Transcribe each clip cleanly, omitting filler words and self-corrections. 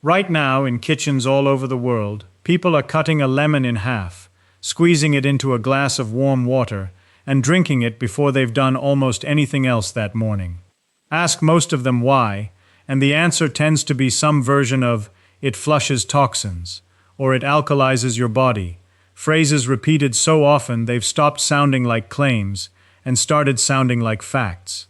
Right now, in kitchens all over the world, people are cutting a lemon in half, squeezing it into a glass of warm water, and drinking it before they've done almost anything else that morning. Ask most of them why, and the answer tends to be some version of, "It flushes toxins," or "It alkalizes your body," phrases repeated so often they've stopped sounding like claims and started sounding like facts.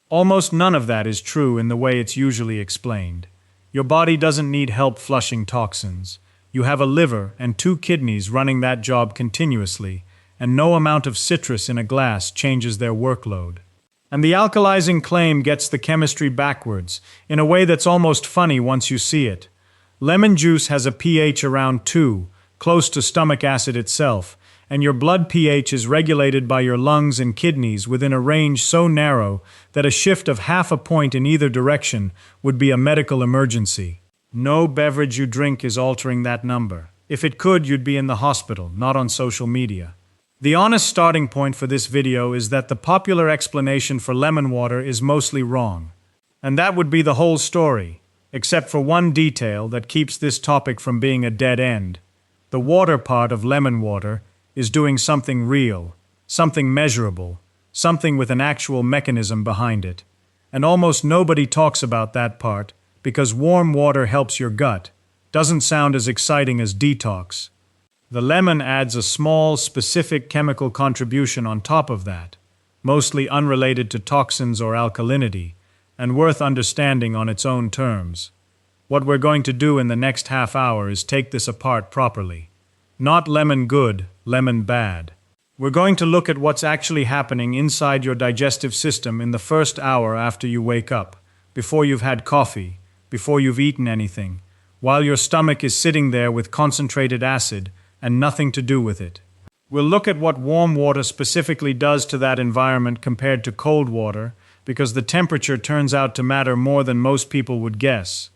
Almost none of that is true in the way it's usually explained. Your body doesn't need help flushing toxins. You have a liver and 2 kidneys running that job continuously, and no amount of citrus in a glass changes their workload. And the alkalizing claim gets the chemistry backwards, in a way that's almost funny once you see it. Lemon juice has a pH around 2, close to stomach acid itself, and your blood pH is regulated by your lungs and kidneys within a range so narrow that a shift of half a point in either direction would be a medical emergency. No beverage you drink is altering that number. If it could, you'd be in the hospital, not on social media. The honest starting point for this video is that the popular explanation for lemon water is mostly wrong. And that would be the whole story, except for one detail that keeps this topic from being a dead end. The water part of lemon water is doing something real, something measurable, something with an actual mechanism behind it. And almost nobody talks about that part because warm water helps your gut. Doesn't sound as exciting as detox. The lemon adds a small, specific chemical contribution on top of that, mostly unrelated to toxins or alkalinity, and worth understanding on its own terms. What we're going to do in the next half hour is take this apart properly. Not lemon good, lemon bad. We're going to look at what's actually happening inside your digestive system in the first hour after you wake up, before you've had coffee, before you've eaten anything, while your stomach is sitting there with concentrated acid and nothing to do with it. We'll look at what warm water specifically does to that environment compared to cold water, because the temperature turns out to matter more than most people would guess.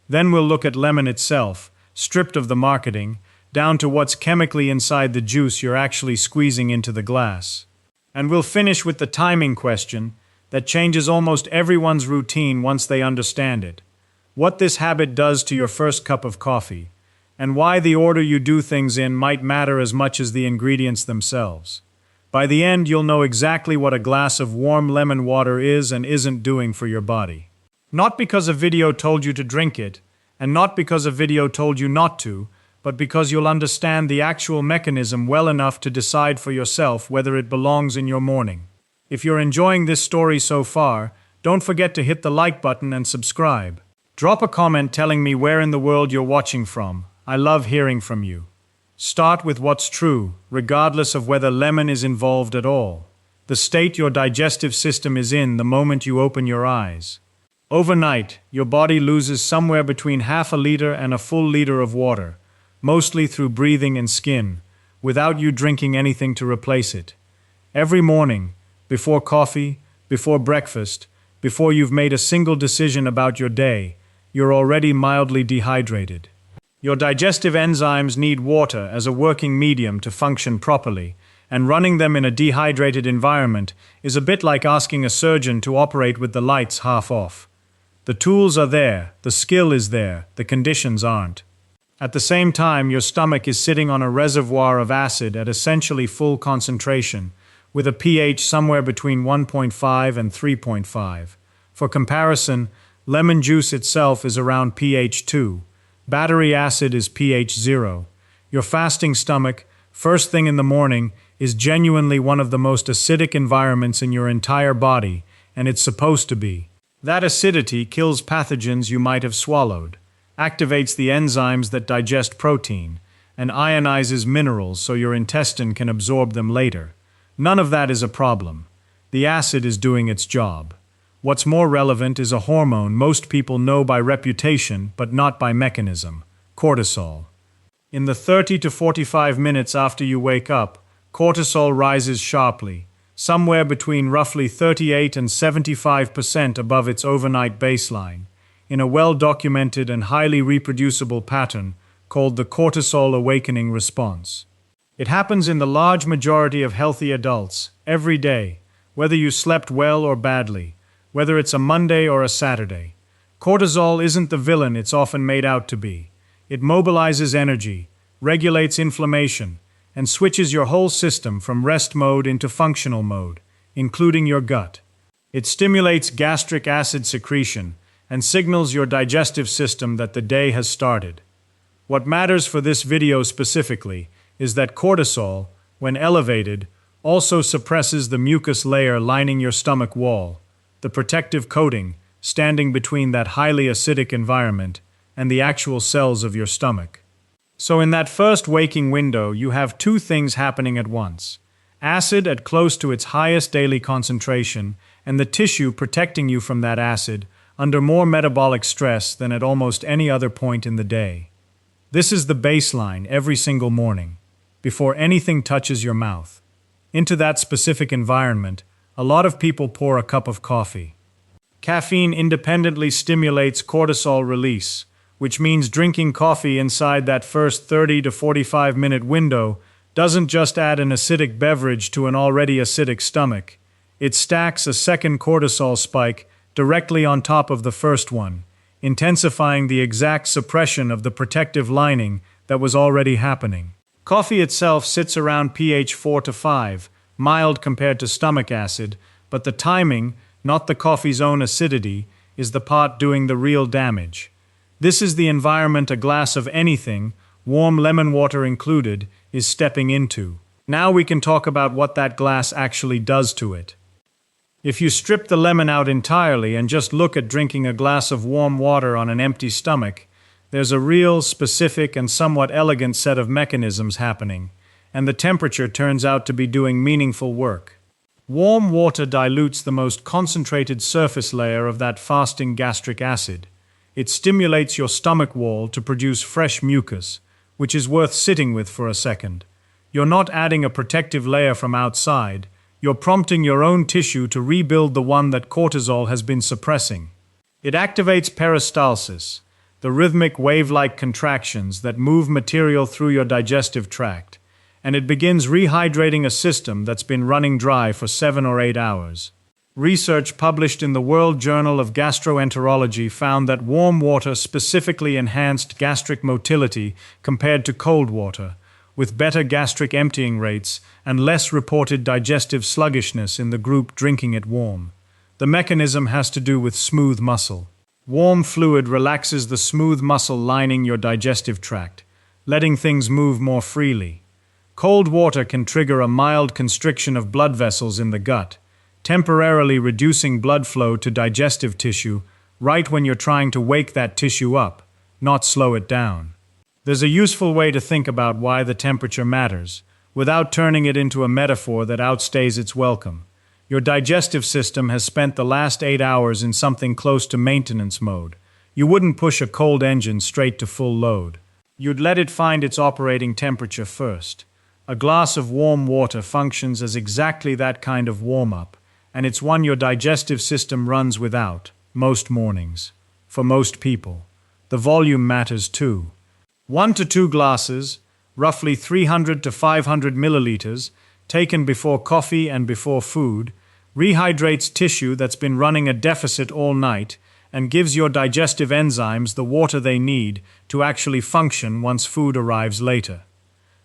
Then we'll look at lemon itself, stripped of the marketing, down to what's chemically inside the juice you're actually squeezing into the glass. And we'll finish with the timing question that changes almost everyone's routine once they understand it. What this habit does to your first cup of coffee, and why the order you do things in might matter as much as the ingredients themselves. By the end, you'll know exactly what a glass of warm lemon water is and isn't doing for your body. Not because a video told you to drink it, and not because a video told you not to, but because you'll understand the actual mechanism well enough to decide for yourself whether it belongs in your morning. If you're enjoying this story so far, don't forget to hit the like button and subscribe. Drop a comment telling me where in the world you're watching from. I love hearing from you. Start with what's true, regardless of whether lemon is involved at all. The state your digestive system is in the moment you open your eyes. Overnight, your body loses somewhere between half a liter and a full liter of water, mostly through breathing and skin, without you drinking anything to replace it. Every morning, before coffee, before breakfast, before you've made a single decision about your day, you're already mildly dehydrated. Your digestive enzymes need water as a working medium to function properly, and running them in a dehydrated environment is a bit like asking a surgeon to operate with the lights half off. The tools are there, the skill is there, the conditions aren't. At the same time, your stomach is sitting on a reservoir of acid at essentially full concentration, with a pH somewhere between 1.5 and 3.5. For comparison, lemon juice itself is around pH 2. Battery acid is pH 0. Your fasting stomach, first thing in the morning, is genuinely one of the most acidic environments in your entire body, and it's supposed to be. That acidity kills pathogens you might have swallowed, activates the enzymes that digest protein, and ionizes minerals so your intestine can absorb them later. None of that is a problem. The acid is doing its job. What's more relevant is a hormone most people know by reputation but not by mechanism: cortisol. In the 30 to 45 minutes after you wake up, cortisol rises sharply, somewhere between roughly 38 and 75% above its overnight baseline, in a well-documented and highly reproducible pattern called the cortisol awakening response. It happens in the large majority of healthy adults, every day, whether you slept well or badly, whether it's a Monday or a Saturday. Cortisol isn't the villain it's often made out to be. It mobilizes energy, regulates inflammation, and switches your whole system from rest mode into functional mode, including your gut. It stimulates gastric acid secretion and signals your digestive system that the day has started. What matters for this video specifically is that cortisol, when elevated, also suppresses the mucus layer lining your stomach wall, the protective coating standing between that highly acidic environment and the actual cells of your stomach. So in that first waking window, you have two things happening at once: acid at close to its highest daily concentration, and the tissue protecting you from that acid under more metabolic stress than at almost any other point in the day. This is the baseline every single morning, before anything touches your mouth. Into that specific environment, a lot of people pour a cup of coffee. Caffeine independently stimulates cortisol release, which means drinking coffee inside that first 30 to 45-minute window doesn't just add an acidic beverage to an already acidic stomach. It stacks a second cortisol spike directly on top of the first one, intensifying the exact suppression of the protective lining that was already happening. Coffee itself sits around pH 4 to 5, mild compared to stomach acid, but the timing, not the coffee's own acidity, is the part doing the real damage. This is the environment a glass of anything, warm lemon water included, is stepping into. Now we can talk about what that glass actually does to it. If you strip the lemon out entirely and just look at drinking a glass of warm water on an empty stomach, there's a real, specific, and somewhat elegant set of mechanisms happening, and the temperature turns out to be doing meaningful work. Warm water dilutes the most concentrated surface layer of that fasting gastric acid. It stimulates your stomach wall to produce fresh mucus, which is worth sitting with for a second. You're not adding a protective layer from outside, you're prompting your own tissue to rebuild the one that cortisol has been suppressing. It activates peristalsis, the rhythmic wave-like contractions that move material through your digestive tract, and it begins rehydrating a system that's been running dry for 7 or 8 hours. Research published in the World Journal of Gastroenterology found that warm water specifically enhanced gastric motility compared to cold water, with better gastric emptying rates and less reported digestive sluggishness in the group drinking it warm. The mechanism has to do with smooth muscle. Warm fluid relaxes the smooth muscle lining your digestive tract, letting things move more freely. Cold water can trigger a mild constriction of blood vessels in the gut, temporarily reducing blood flow to digestive tissue right when you're trying to wake that tissue up, not slow it down. There's a useful way to think about why the temperature matters, without turning it into a metaphor that outstays its welcome. Your digestive system has spent the last 8 hours in something close to maintenance mode. You wouldn't push a cold engine straight to full load. You'd let it find its operating temperature first. A glass of warm water functions as exactly that kind of warm-up, and it's one your digestive system runs without, most mornings. For most people. The volume matters too. 1 to 2 glasses, roughly 300 to 500 milliliters, taken before coffee and before food, rehydrates tissue that's been running a deficit all night and gives your digestive enzymes the water they need to actually function once food arrives later.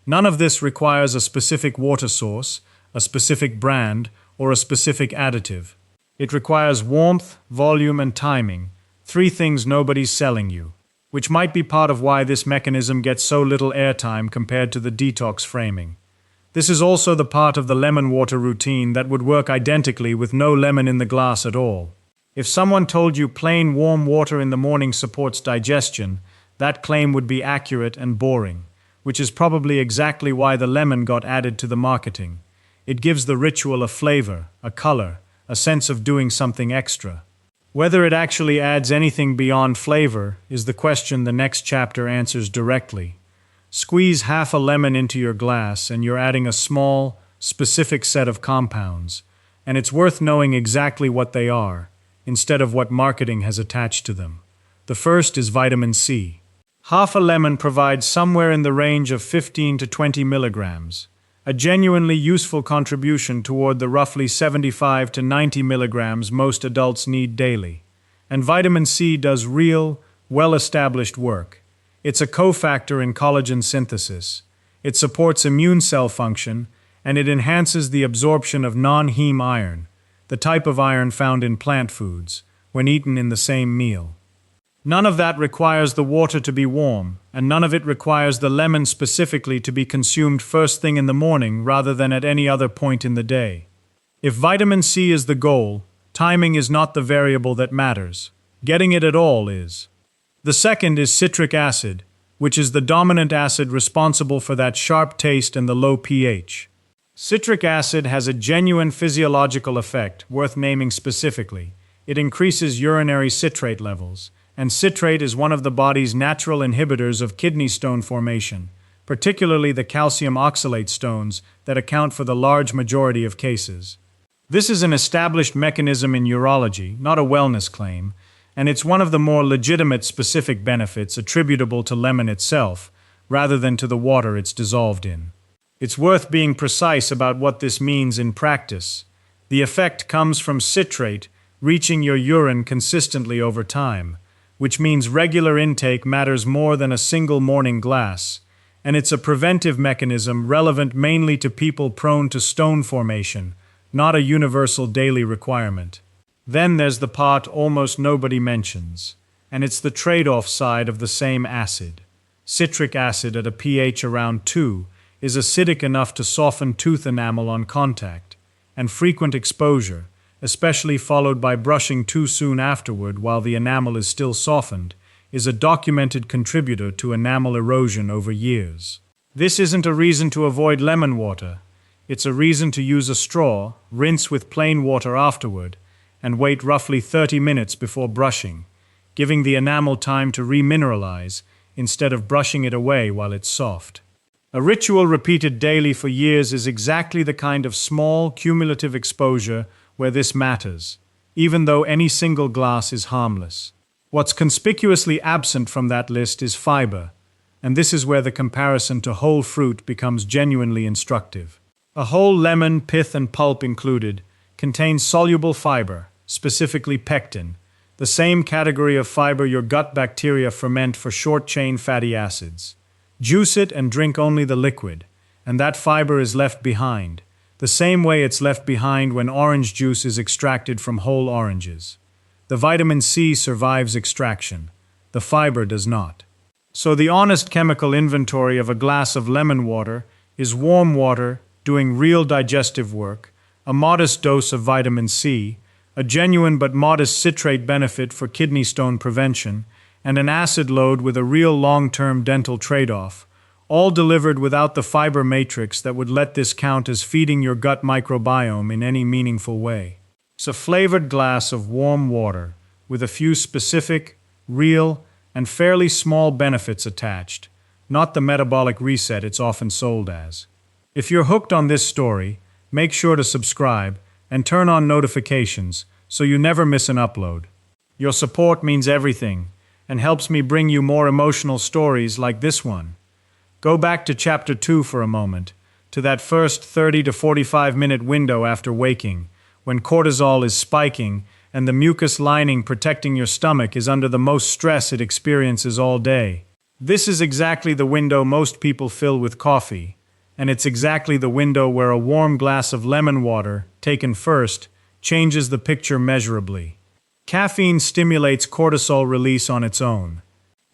None of this requires a specific water source, a specific brand, or a specific additive. It requires warmth, volume, and timing, 3 things nobody's selling you, which might be part of why this mechanism gets so little airtime compared to the detox framing. This is also the part of the lemon water routine that would work identically with no lemon in the glass at all. If someone told you plain warm water in the morning supports digestion, that claim would be accurate and boring, which is probably exactly why the lemon got added to the marketing. It gives the ritual a flavor, a color, a sense of doing something extra. Whether it actually adds anything beyond flavor is the question the next chapter answers directly. Squeeze half a lemon into your glass and you're adding a small, specific set of compounds, and it's worth knowing exactly what they are, instead of what marketing has attached to them. The first is vitamin C. Half a lemon provides somewhere in the range of 15 to 20 milligrams, a genuinely useful contribution toward the roughly 75 to 90 milligrams most adults need daily. And vitamin C does real, well-established work. It's a cofactor in collagen synthesis. It supports immune cell function, and it enhances the absorption of non-heme iron, the type of iron found in plant foods, when eaten in the same meal. None of that requires the water to be warm, and none of it requires the lemon specifically to be consumed first thing in the morning rather than at any other point in the day. If vitamin C is the goal, timing is not the variable that matters. Getting it at all is. The second is citric acid, which is the dominant acid responsible for that sharp taste and the low pH. Citric acid has a genuine physiological effect worth naming specifically. It increases urinary citrate levels, and citrate is one of the body's natural inhibitors of kidney stone formation, particularly the calcium oxalate stones that account for the large majority of cases. This is an established mechanism in urology, not a wellness claim, and it's one of the more legitimate specific benefits attributable to lemon itself, rather than to the water it's dissolved in. It's worth being precise about what this means in practice. The effect comes from citrate reaching your urine consistently over time, which means regular intake matters more than a single morning glass, and it's a preventive mechanism relevant mainly to people prone to stone formation, not a universal daily requirement. Then there's the part almost nobody mentions, and it's the trade-off side of the same acid. Citric acid at a pH around 2 is acidic enough to soften tooth enamel on contact, and frequent exposure, especially followed by brushing too soon afterward while the enamel is still softened, is a documented contributor to enamel erosion over years. This isn't a reason to avoid lemon water. It's a reason to use a straw, rinse with plain water afterward, and wait roughly 30 minutes before brushing, giving the enamel time to remineralize instead of brushing it away while it's soft. A ritual repeated daily for years is exactly the kind of small, cumulative exposure where this matters, even though any single glass is harmless. What's conspicuously absent from that list is fiber, and this is where the comparison to whole fruit becomes genuinely instructive. A whole lemon, pith and pulp included, contains soluble fiber, specifically pectin, the same category of fiber your gut bacteria ferment for short-chain fatty acids. Juice it and drink only the liquid, and that fiber is left behind, the same way it's left behind when orange juice is extracted from whole oranges. The vitamin C survives extraction. The fiber does not. So the honest chemical inventory of a glass of lemon water is warm water doing real digestive work, a modest dose of vitamin C, a genuine but modest citrate benefit for kidney stone prevention, and an acid load with a real long-term dental trade-off, all delivered without the fiber matrix that would let this count as feeding your gut microbiome in any meaningful way. It's a flavored glass of warm water with a few specific, real, and fairly small benefits attached, not the metabolic reset it's often sold as. If you're hooked on this story, make sure to subscribe and turn on notifications so you never miss an upload. Your support means everything and helps me bring you more emotional stories like this one. Go back to Chapter 2 for a moment, to that first 30 to 45 minute window after waking, when cortisol is spiking and the mucus lining protecting your stomach is under the most stress it experiences all day. This is exactly the window most people fill with coffee, and it's exactly the window where a warm glass of lemon water, taken first, changes the picture measurably. Caffeine stimulates cortisol release on its own.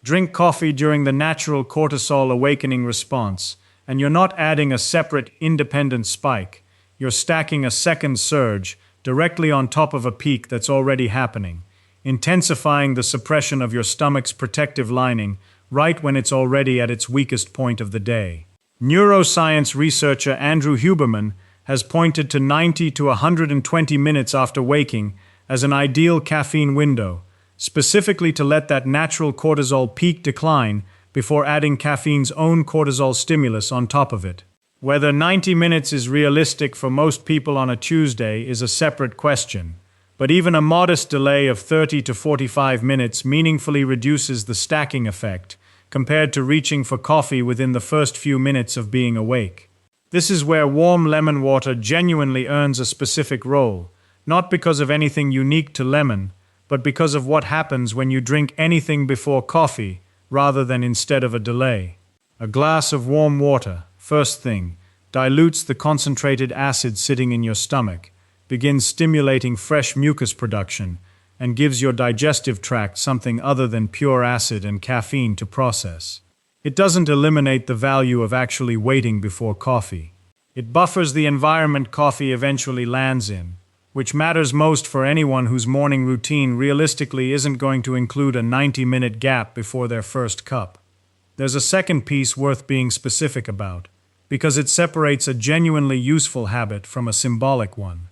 Drink coffee during the natural cortisol awakening response, and you're not adding a separate, independent spike. You're stacking a second surge directly on top of a peak that's already happening, intensifying the suppression of your stomach's protective lining right when it's already at its weakest point of the day. Neuroscience researcher Andrew Huberman has pointed to 90 to 120 minutes after waking as an ideal caffeine window, specifically to let that natural cortisol peak decline before adding caffeine's own cortisol stimulus on top of it. Whether 90 minutes is realistic for most people on a Tuesday is a separate question, but even a modest delay of 30 to 45 minutes meaningfully reduces the stacking effect compared to reaching for coffee within the first few minutes of being awake. This is where warm lemon water genuinely earns a specific role, not because of anything unique to lemon, but because of what happens when you drink anything before coffee rather than instead of a delay. A glass of warm water, first thing, dilutes the concentrated acid sitting in your stomach, begins stimulating fresh mucus production, and gives your digestive tract something other than pure acid and caffeine to process. It doesn't eliminate the value of actually waiting before coffee. It buffers the environment coffee eventually lands in, which matters most for anyone whose morning routine realistically isn't going to include a 90-minute gap before their first cup. There's a second piece worth being specific about, because it separates a genuinely useful habit from a symbolic one.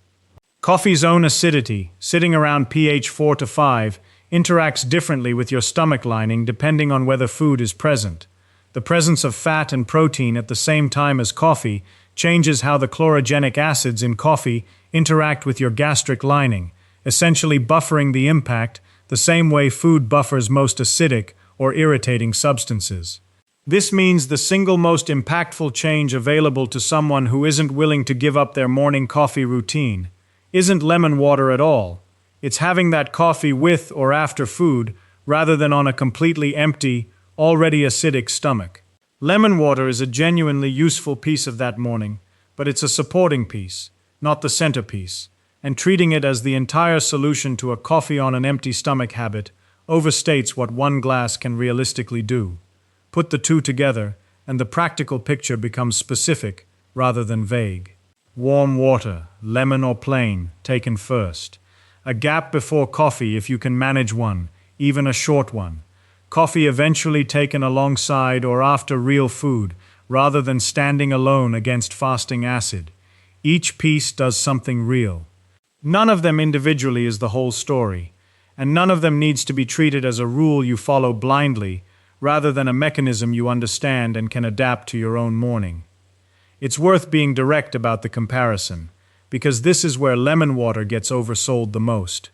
Coffee's own acidity, sitting around pH 4 to 5, interacts differently with your stomach lining depending on whether food is present. The presence of fat and protein at the same time as coffee changes how the chlorogenic acids in coffee interact with your gastric lining, essentially buffering the impact the same way food buffers most acidic or irritating substances. This means the single most impactful change available to someone who isn't willing to give up their morning coffee routine isn't lemon water at all. It's having that coffee with or after food rather than on a completely empty, already acidic stomach. Lemon water is a genuinely useful piece of that morning, but it's a supporting piece, not the centerpiece, and treating it as the entire solution to a coffee on an empty stomach habit overstates what one glass can realistically do. Put the two together, and the practical picture becomes specific rather than vague. Warm water, lemon or plain, taken first. A gap before coffee if you can manage one, even a short one. Coffee eventually taken alongside or after real food, rather than standing alone against fasting acid. Each piece does something real. None of them individually is the whole story, and none of them needs to be treated as a rule you follow blindly, rather than a mechanism you understand and can adapt to your own morning. It's worth being direct about the comparison, because this is where lemon water gets oversold the most.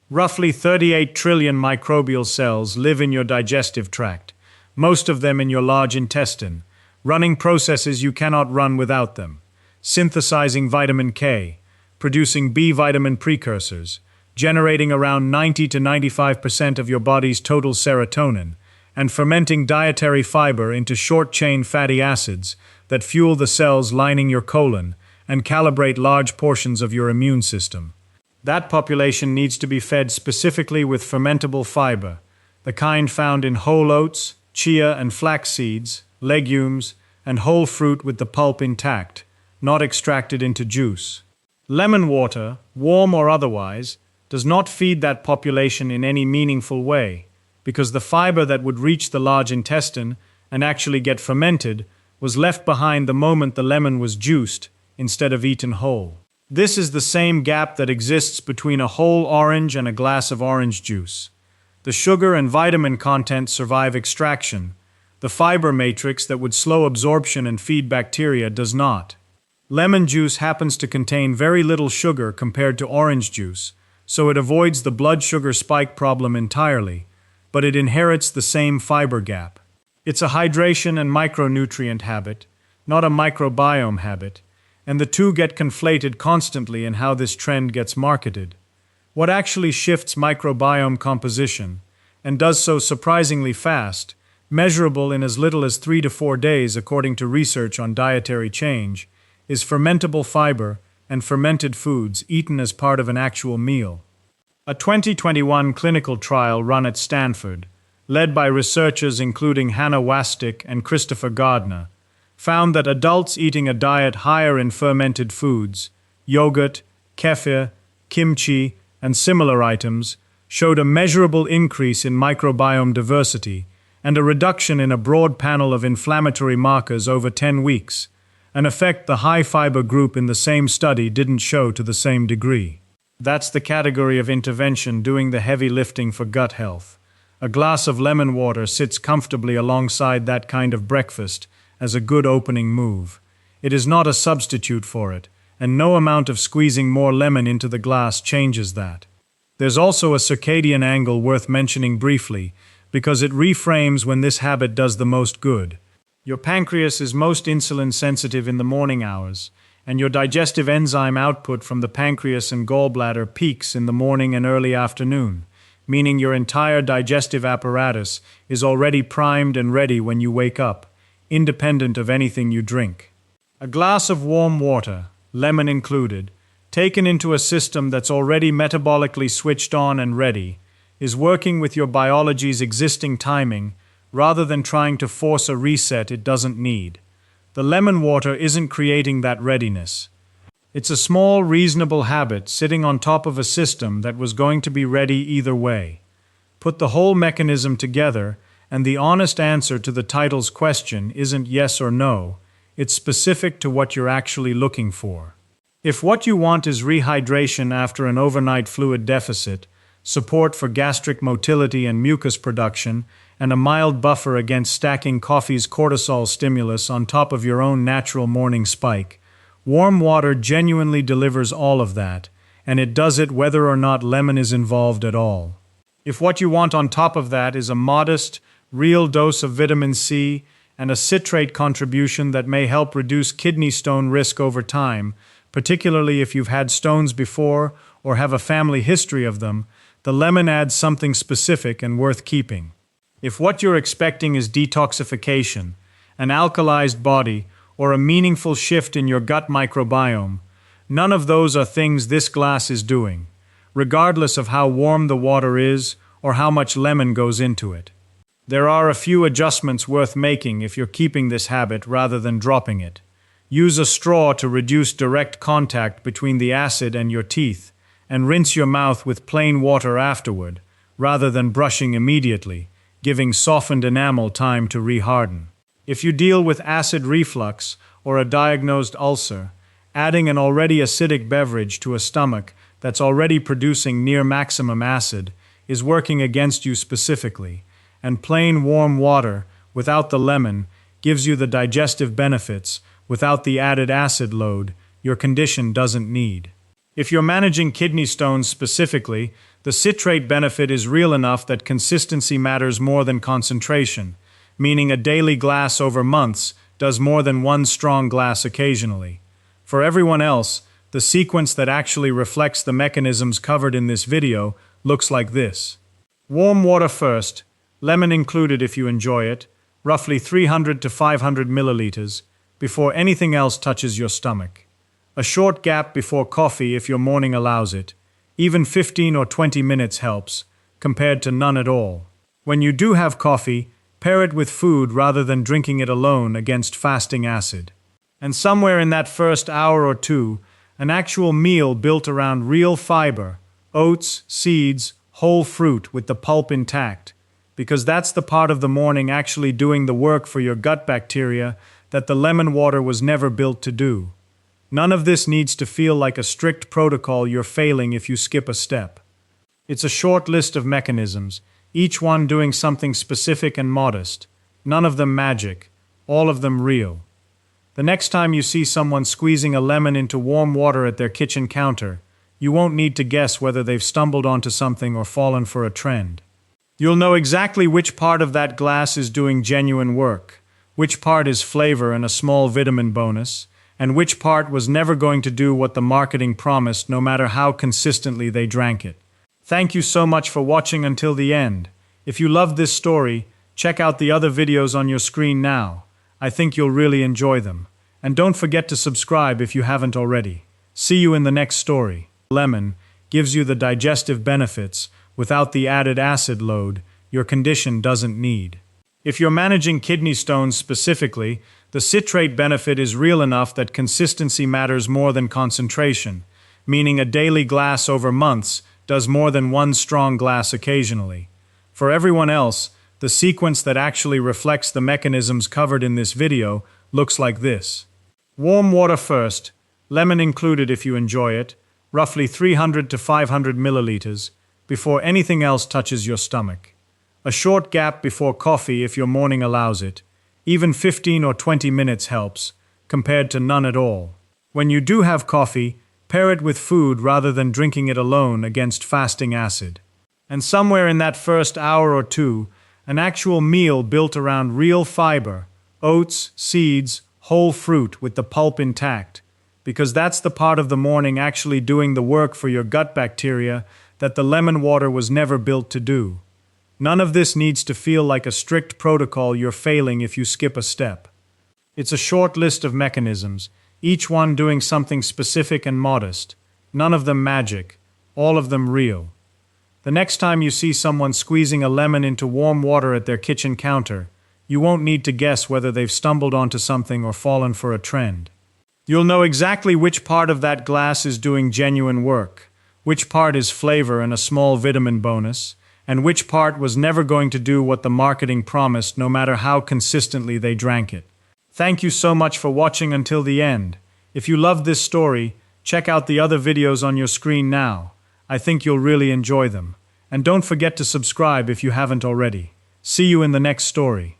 Roughly 38 trillion microbial cells live in your digestive tract, most of them in your large intestine, running processes you cannot run without them, synthesizing vitamin K, producing B vitamin precursors, generating around 90 to 95% of your body's total serotonin, and fermenting dietary fiber into short-chain fatty acids that fuel the cells lining your colon and calibrate large portions of your immune system. That population needs to be fed specifically with fermentable fiber, the kind found in whole oats, chia and flax seeds, legumes, and whole fruit with the pulp intact, not extracted into juice. Lemon water, warm or otherwise, does not feed that population in any meaningful way, because the fiber that would reach the large intestine and actually get fermented was left behind the moment the lemon was juiced instead of eaten whole. This is the same gap that exists between a whole orange and a glass of orange juice. The sugar and vitamin content survive extraction. The fiber matrix that would slow absorption and feed bacteria does not. Lemon juice happens to contain very little sugar compared to orange juice, so it avoids the blood sugar spike problem entirely, but it inherits the same fiber gap. It's a hydration and micronutrient habit, not a microbiome habit, and the two get conflated constantly in how this trend gets marketed. What actually shifts microbiome composition, and does so surprisingly fast, measurable in as little as 3 to 4 days according to research on dietary change, is fermentable fiber and fermented foods eaten as part of an actual meal. A 2021 clinical trial run at Stanford, led by researchers including Hannah Wastick and Christopher Gardner, found that adults eating a diet higher in fermented foods, yogurt, kefir, kimchi, and similar items, showed a measurable increase in microbiome diversity and a reduction in a broad panel of inflammatory markers over 10 weeks, an effect the high-fiber group in the same study didn't show to the same degree. That's the category of intervention doing the heavy lifting for gut health. A glass of lemon water sits comfortably alongside that kind of breakfast as a good opening move. It is not a substitute for it, and no amount of squeezing more lemon into the glass changes that. There's also a circadian angle worth mentioning briefly, because it reframes when this habit does the most good. Your pancreas is most insulin sensitive in the morning hours, and your digestive enzyme output from the pancreas and gallbladder peaks in the morning and early afternoon, meaning your entire digestive apparatus is already primed and ready when you wake up, independent of anything you drink. A glass of warm water, lemon included, taken into a system that's already metabolically switched on and ready, is working with your biology's existing timing rather than trying to force a reset it doesn't need. The lemon water isn't creating that readiness. It's a small, reasonable habit sitting on top of a system that was going to be ready either way. Put the whole mechanism together, and the honest answer to the title's question isn't yes or no, it's specific to what you're actually looking for. If what you want is rehydration after an overnight fluid deficit, support for gastric motility and mucus production, and a mild buffer against stacking coffee's cortisol stimulus on top of your own natural morning spike, warm water genuinely delivers all of that, and it does it whether or not lemon is involved at all. If what you want on top of that is a modest, real dose of vitamin C and a citrate contribution that may help reduce kidney stone risk over time, particularly if you've had stones before or have a family history of them, the lemon adds something specific and worth keeping. If what you're expecting is detoxification, an alkalized body, or a meaningful shift in your gut microbiome, none of those are things this glass is doing, regardless of how warm the water is or how much lemon goes into it. There are a few adjustments worth making if you're keeping this habit rather than dropping it. Use a straw to reduce direct contact between the acid and your teeth, and rinse your mouth with plain water afterward, rather than brushing immediately, giving softened enamel time to reharden. If you deal with acid reflux or a diagnosed ulcer, adding an already acidic beverage to a stomach that's already producing near maximum acid is working against you specifically, and plain warm water without the lemon gives you the digestive benefits without the added acid load your condition doesn't need. If you're managing kidney stones specifically, the citrate benefit is real enough that consistency matters more than concentration, meaning a daily glass over months does more than one strong glass occasionally. For everyone else, the sequence that actually reflects the mechanisms covered in this video looks like this. Warm water first, lemon included if you enjoy it, roughly 300 to 500 milliliters, before anything else touches your stomach. A short gap before coffee if your morning allows it. Even 15 or 20 minutes helps, compared to none at all. When you do have coffee, pair it with food rather than drinking it alone against fasting acid. And somewhere in that first hour or two, an actual meal built around real fiber, oats, seeds, whole fruit with the pulp intact, because that's the part of the morning actually doing the work for your gut bacteria that the lemon water was never built to do. None of this needs to feel like a strict protocol you're failing if you skip a step. It's a short list of mechanisms, each one doing something specific and modest, none of them magic, all of them real. The next time you see someone squeezing a lemon into warm water at their kitchen counter, you won't need to guess whether they've stumbled onto something or fallen for a trend. You'll know exactly which part of that glass is doing genuine work, which part is flavor and a small vitamin bonus, and which part was never going to do what the marketing promised no matter how consistently they drank it. Thank you so much for watching until the end. If you loved this story, check out the other videos on your screen now. I think you'll really enjoy them. And don't forget to subscribe if you haven't already. See you in the next story. Lemon gives you the digestive benefits without the added acid load your condition doesn't need. If you're managing kidney stones specifically, the citrate benefit is real enough that consistency matters more than concentration, meaning a daily glass over months does more than one strong glass occasionally. For everyone else, the sequence that actually reflects the mechanisms covered in this video looks like this. Warm water first, lemon included if you enjoy it, roughly 300 to 500 milliliters, before anything else touches your stomach. A short gap before coffee if your morning allows it. Even 15 or 20 minutes helps, compared to none at all. When you do have coffee, pair it with food rather than drinking it alone against fasting acid. And somewhere in that first hour or two, an actual meal built around real fiber, oats, seeds, whole fruit with the pulp intact, because that's the part of the morning actually doing the work for your gut bacteria that the lemon water was never built to do. None of this needs to feel like a strict protocol you're failing if you skip a step. It's a short list of mechanisms, each one doing something specific and modest. None of them magic, all of them real. The next time you see someone squeezing a lemon into warm water at their kitchen counter, you won't need to guess whether they've stumbled onto something or fallen for a trend. You'll know exactly which part of that glass is doing genuine work, which part is flavor and a small vitamin bonus, and which part was never going to do what the marketing promised no matter how consistently they drank it. Thank you so much for watching until the end. If you loved this story, check out the other videos on your screen now. I think you'll really enjoy them. And don't forget to subscribe if you haven't already. See you in the next story.